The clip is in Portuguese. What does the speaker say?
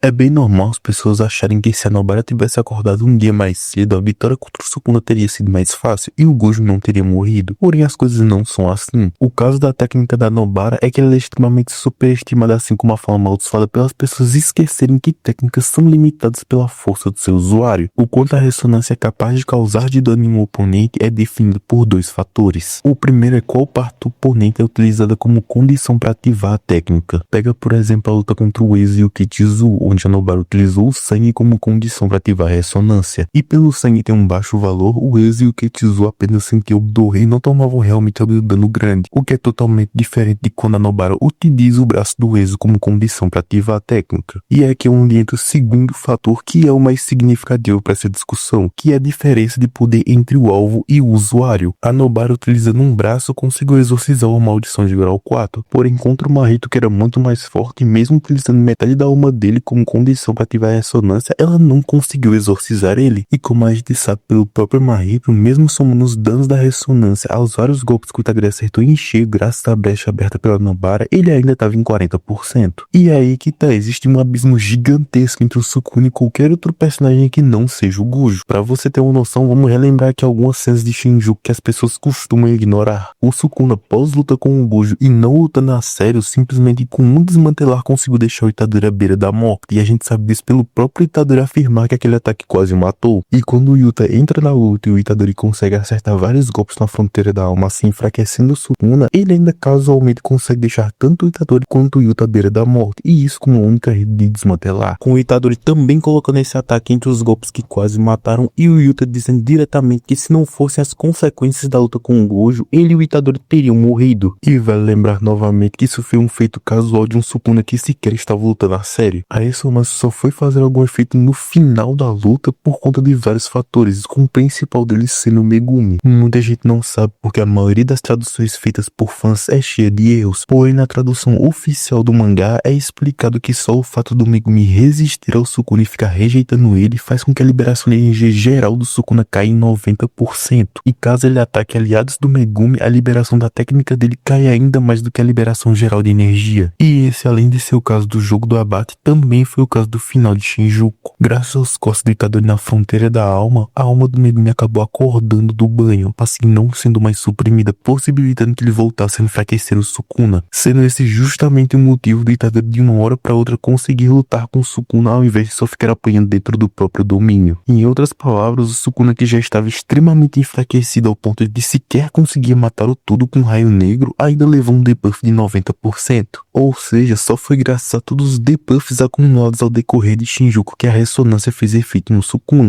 É bem normal as pessoas acharem que se a Nobara tivesse acordado um dia mais cedo, a vitória contra o Sukuna teria sido mais fácil e o Gojo não teria morrido. Porém, as coisas não são assim. O caso da técnica da Nobara é que ela é extremamente superestimada, assim como a forma amaldiçoada, pelas pessoas esquecerem que técnicas são limitadas pela força do seu usuário. O quanto a ressonância é capaz de causar de dano em um oponente é definido por dois fatores. O primeiro é qual parte do oponente é utilizada como condição para ativar a técnica. Pega, por exemplo, a luta contra o Ezo e o Kichizu, onde a Nobara utilizou o sangue como condição para ativar a ressonância. E pelo sangue ter um baixo valor, o Ezo e o Kichizu apenas sentiam dor e não tomavam realmente algum dano grande, o que é totalmente diferente de quando a Nobara utiliza o braço do Ezo como condição para ativar a técnica. E é aqui onde entra o segundo fator, que é o mais significativo para essa discussão, que é a diferença de poder entre o alvo e o usuário. A Nobara, utilizando um braço, conseguiu exorcizar uma maldição de grau 4, porém contra o Mahito, que era muito mais forte, mesmo utilizando metade da alma dele como condição para ativar a ressonância, ela não conseguiu exorcizar ele. E como a gente sabe pelo próprio Mahito, mesmo somando os danos da ressonância aos vários golpes que o Itadori acertou em cheio graças à brecha aberta pela Nobara, ele ainda estava em 40%. E é aí que tá, existe um abismo gigantesco entre o Sukuna e qualquer outro personagem que não seja o Gojo. Pra você ter uma noção, vamos relembrar aqui algumas cenas de Shinjuku que as pessoas costumam ignorar. O Sukuna, pós luta com o Gojo e não lutando a sério, simplesmente com um desmantelar conseguiu deixar o Itadori à beira da morte. E a gente sabe disso pelo próprio Itadori afirmar que aquele ataque quase o matou. E quando o Yuta entra na luta e o Itadori consegue acertar vários golpes na fronteira da alma, assim enfraquecendo o Sukuna, ele ainda casualmente consegue deixar tanto o Itadori quanto o Yuta à beira da morte. E isso como única rede de desmantelar. Com o Itadori também colocando esse ataque entre os golpes que quase mataram e o Yuta dizendo diretamente que se não fossem as consequências da luta com o Gojo, ele e o Itadori teriam morrido. E vale lembrar novamente que isso foi um feito casual de um Sukuna que sequer estava lutando a sério. A ressonância só foi fazer algum efeito no final da luta por conta de vários fatores, com o principal deles sendo o Megumi. Muita gente não sabe porque a maioria das traduções feitas por fãs é cheia de erros, porém na tradução oficial do mangá é explicado que só o fato do Megumi resistir ao Sukuna e ficar rejeitando ele faz com que a liberação de energia geral do Sukuna caia em 90%. E caso ele ataque aliados do Megumi, a liberação da técnica dele cai ainda mais do que a liberação geral de energia. E esse, além de ser o caso do jogo do abate, também foi o caso do final de Shinjuku. Graças aos cortes do Itadori na fronteira da alma, a alma do Megumi acabou acordando do banho, assim não sendo mais suprimida, possibilitando que ele voltasse a enfraquecer o Sukuna, sendo esse justamente o motivo do Itadori de uma hora para outra conseguir lutar com o Sukuna ao invés de só ficar apanhando dentro do próprio domínio. Em outras palavras, o Sukuna, que já estava extremamente enfraquecido ao ponto de sequer conseguir matar o todo com um raio negro, ainda levou um debuff de 90%. Ou seja, só foi graças a todos os debuffs acumulados ao decorrer de Shinjuku que a ressonância fez efeito no Sukuna.